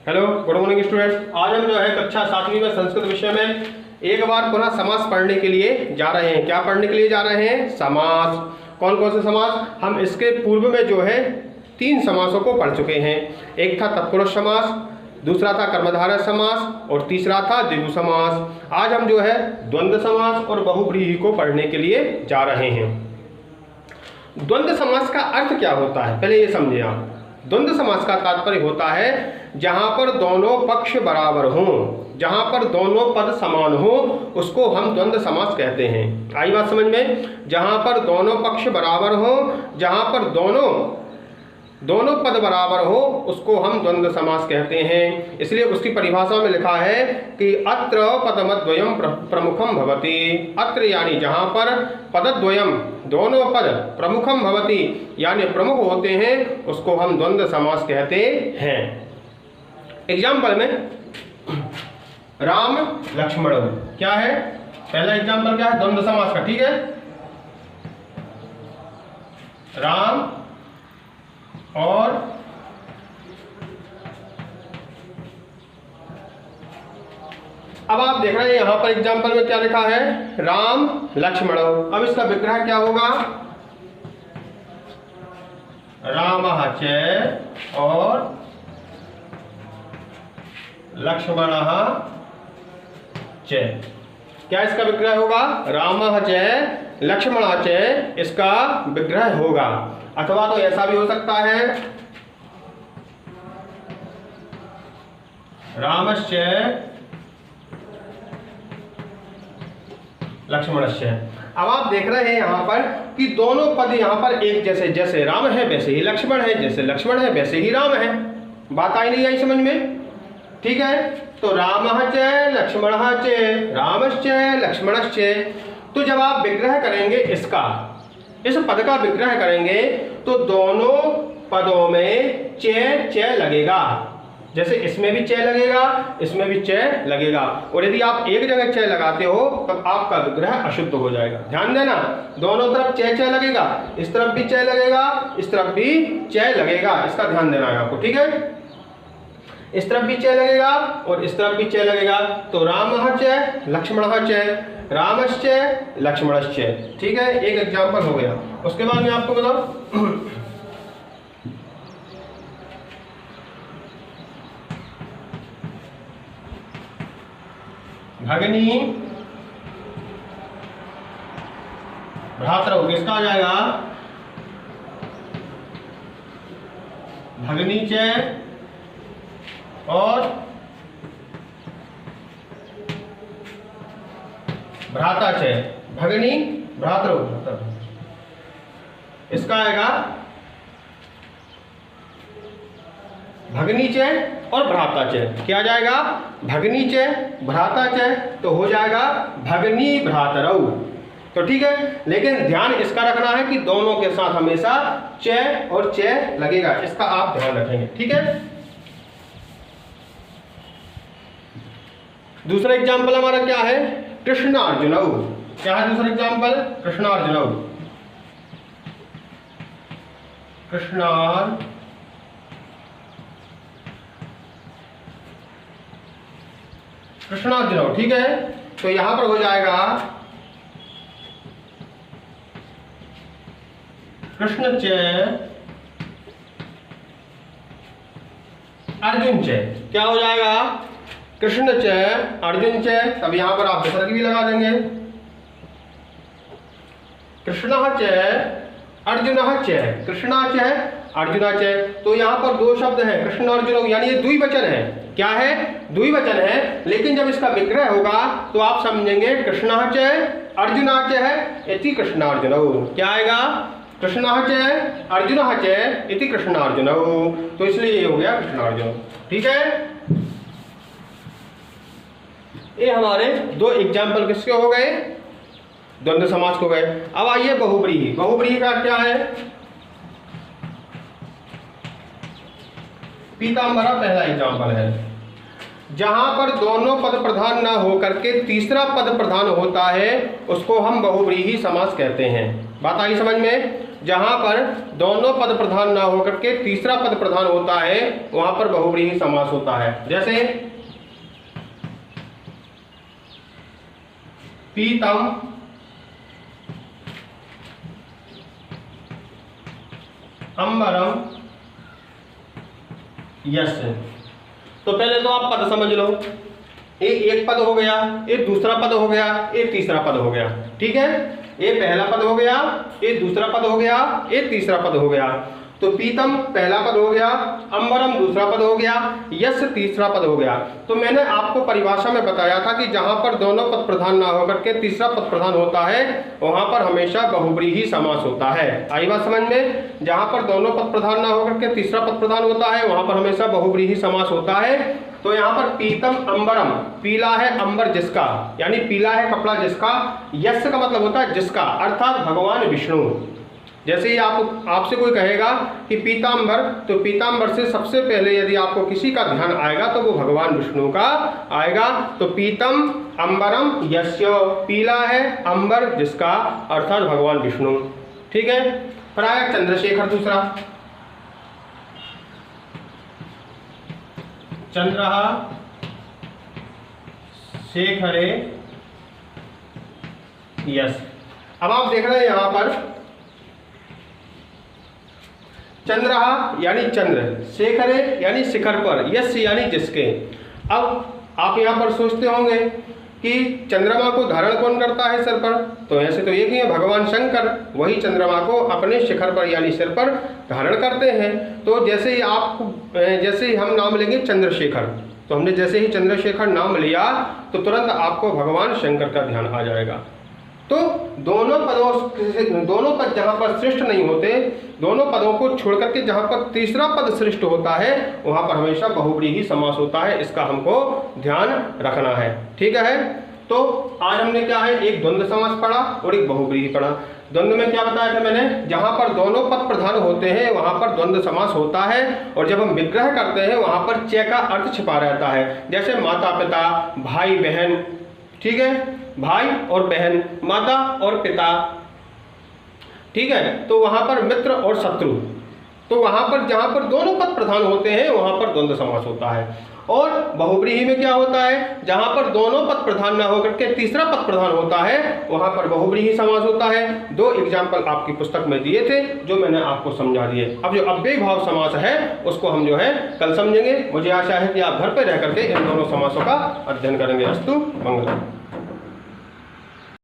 Hello, good morning student. आज हम जो है कक्षा 7वीं में संस्कृत विषय में एक बार पुनः समास पढ़ने के लिए जा रहे हैं। क्या पढ़ने के लिए जा रहे हैं? समास। कौन कौन से समास? हम इसके पूर्व में जो है 3 समासों को पढ़ चुके हैं। एक था तत्पुरुष समास, दूसरा था कर्मधारय समास और तीसरा था द्विगु समास। आज हम जो है द्वंद्व समास और बहुव्रीहि को पढ़ने के लिए जा रहे हैं। द्वंद्व समास का अर्थ क्या होता है, पहले ये समझें आप। द्वंद्व समास का तात्पर्य होता है जहां पर दोनों पक्ष बराबर हों, जहां पर दोनों पद समान हो, उसको हम द्वंद्व समास कहते हैं। आई बात समझ में? जहां पर दोनों पक्ष बराबर हो, जहां पर दोनों पद बराबर हो, उसको हम द्वंद्व समास कहते हैं। इसलिए उसकी परिभाषा में लिखा है कि अत्र पदमद्वयम प्रमुखम भवति। अत्र यानी जहां पर पदद्वयम दोनों पद प्रमुखम भवति यानी प्रमुख होते हैं, उसको हम द्वंद्व समास कहते हैं। एग्जाम्पल में राम लक्ष्मण, क्या है पहला एग्जाम्पल? क्या है? द्वंद्व समास का। ठीक है, राम और अब आप देख रहे हैं यहां पर एग्जाम्पल में क्या लिखा है? राम लक्ष्मण। अब इसका विग्रह क्या होगा? रामः च और लक्ष्मणः च। क्या इसका विग्रह होगा? रामः च लक्ष्मणः च इसका विग्रह होगा। अथवा तो ऐसा भी हो सकता है रामश्च लक्ष्मणश्च। अब आप देख रहे हैं यहां पर कि दोनों पद यहां पर एक जैसे, जैसे राम है वैसे ही लक्ष्मण है, जैसे लक्ष्मण है वैसे ही राम है। बात आई नहीं आई समझ में? ठीक है, तो रामः च लक्ष्मणः च रामश्च लक्ष्मणश्च। तो जब आप विग्रह करेंगे इसका, इस पद का विग्रह करेंगे तो दोनों पदों में च लगेगा। जैसे इसमें भी च लगेगा, इसमें भी च लगेगा। और यदि आप एक जगह च लगाते हो तब आपका विग्रह अशुद्ध हो जाएगा। ध्यान देना, दोनों तरफ च लगेगा, इस तरफ भी च लगेगा, इस तरफ भी च लगेगा। इसका ध्यान देना है आपको। ठीक है, इस तरफ भी च लगेगा और इस तरफ भी च लगेगा। तो रामः च लक्ष्मणः च, रामश्च लक्ष्मणश्च। ठीक है, एक एग्जाम्पल हो गया। उसके बाद मैं आपको बताऊं भगिनी भ्रातरौ, किसका आ जाएगा? भगिनी च और भ्राता च। भगिनी भ्रातरौ, इसका आएगा भगिनी च और भ्राता च। क्या जाएगा? भगिनी च भ्राता च, तो हो जाएगा भगिनी भ्रातरौ। तो ठीक है, लेकिन ध्यान इसका रखना है कि दोनों के साथ हमेशा च और च लगेगा। इसका आप ध्यान रखेंगे। ठीक है, दूसरा एग्जाम्पल हमारा क्या है? कृष्णार्जुनौ। क्या है दूसरा एग्जाम्पल? कृष्णार्जुनौ। कृष्णार्जुनौ। ठीक है, तो यहां पर हो जाएगा कृष्ण च अर्जुन च। क्या हो जाएगा? कृष्ण च अर्जुन च। तब यहां पर आप विसर्ग भी लगा देंगे। कृष्णः च अर्जुनः च, कृष्णा च अर्जुना च। तो यहां पर 2 शब्द हैं कृष्ण अर्जुन, यानी ये द्विवचन है। क्या है? द्विवचन है। लेकिन जब इसका विग्रह होगा तो आप समझेंगे कृष्णः च अर्जुना च है इति कृष्णार्जुनौ। क्या आएगा? कृष्णः च अर्जुनः च इति कृष्णार्जुनौ। तो इसलिए ये हो गया कृष्णार्जुन। ठीक है, ये हमारे 2 एग्जाम्पल किसके हो गए? द्वंद्व समास को गए। अब आइए बहुव्रीहि। बहुव्रीहि का क्या है? पीताम्बरा पहला एग्जाम्पल है। जहां पर दोनों पद प्रधान न होकर के तीसरा पद प्रधान होता है उसको हम बहुव्रीहि समास कहते हैं। बात आई समझ में? जहां पर दोनों पद प्रधान न होकर के तीसरा पद प्रधान होता है वहां पर बहुव्रीहि समास होता है। जैसे पीतम अंबरम यस्य। तो पहले तो आप पद समझ लो, एक पद हो गया, एक दूसरा पद हो गया, एक तीसरा पद हो गया। ठीक है, ये पहला पद हो गया, ये दूसरा पद हो गया, ये तीसरा पद हो गया। तो पीतम पहला पद हो गया, अंबरम दूसरा पद हो गया, यश तीसरा पद हो गया। तो मैंने आपको परिभाषा में बताया था कि जहां पर दोनों पद प्रधान ना होकर के तीसरा पद प्रधान होता है वहां पर हमेशा बहुव्रीहि समास होता है। आई बात समझ में? जहां पर दोनों पद प्रधान ना होकर के तीसरा पद प्रधान होता है वहां पर हमेशा बहुव्रीहि समास होता है। तो यहाँ पर पीतम अंबरम, पीला है अंबर जिसका, यानी पीला है कपड़ा जिसका, यश का मतलब होता है जिसका, अर्थात भगवान विष्णु। जैसे ही आपसे कोई कहेगा कि पीतांबर, तो पीतांबर से सबसे पहले यदि आपको किसी का ध्यान आएगा तो वो भगवान विष्णु का आएगा। तो पीतम अंबरम यस्य, पीला है अंबर जिसका, अर्थात भगवान विष्णु। ठीक है, फिर आया चंद्रशेखर दूसरा, चंद्रः शेखरे यश। अब आप देख रहे हैं यहां पर चंद्रः यानी चंद्र, शेखरे यानी शिखर पर, यश यानी जिसके। अब आप यहां पर सोचते होंगे कि चंद्रमा को धारण कौन करता है सिर पर? तो ऐसे तो एक ही है, भगवान शंकर, वही चंद्रमा को अपने शिखर पर यानी सिर पर धारण करते हैं। तो जैसे ही हम नाम लेंगे चंद्रशेखर, तो हमने जैसे ही चंद्रशेखर नाम लिया तो तुरंत आपको भगवान शंकर का ध्यान आ जाएगा। तो दोनों पद जहां पर श्रेष्ठ नहीं होते, दोनों पदों को छोड़ करके जहां पर तीसरा पद श्रेष्ठ होता है वहां पर हमेशा बहुव्रीहि समास होता है। इसका हमको ध्यान रखना है। ठीक है, तो आज हमने क्या है, एक द्वंद्व समास पढ़ा और एक बहुव्रीहि पढ़ा। द्वंद्व में क्या बताया था मैंने? जहां पर दोनों पद प्रधान होते हैं वहां पर द्वंद्व समास होता है, और जब हम विग्रह करते हैं वहां पर च का अर्थ छिपा रहता है। जैसे माता पिता, भाई बहन, ठीक है, भाई और बहन, माता और पिता, ठीक है, तो वहां पर मित्र और शत्रु, तो वहां पर जहां पर दोनों पद प्रधान होते हैं वहां पर द्वंद्व समास होता है। और बहुव्रीहि में क्या होता है? जहां पर दोनों पद प्रधान ना होकर के तीसरा पद प्रधान होता है वहां पर बहुव्रीहि समास होता है। दो एग्जाम्पल आपकी पुस्तक में दिए थे जो मैंने आपको समझा दिए। अब जो अव्ययी भाव समास है उसको हम जो है कल समझेंगे। मुझे आशा है कि आप घर पर रह करके इन दोनों समासों का अध्ययन करेंगे। अस्तु मंगलम।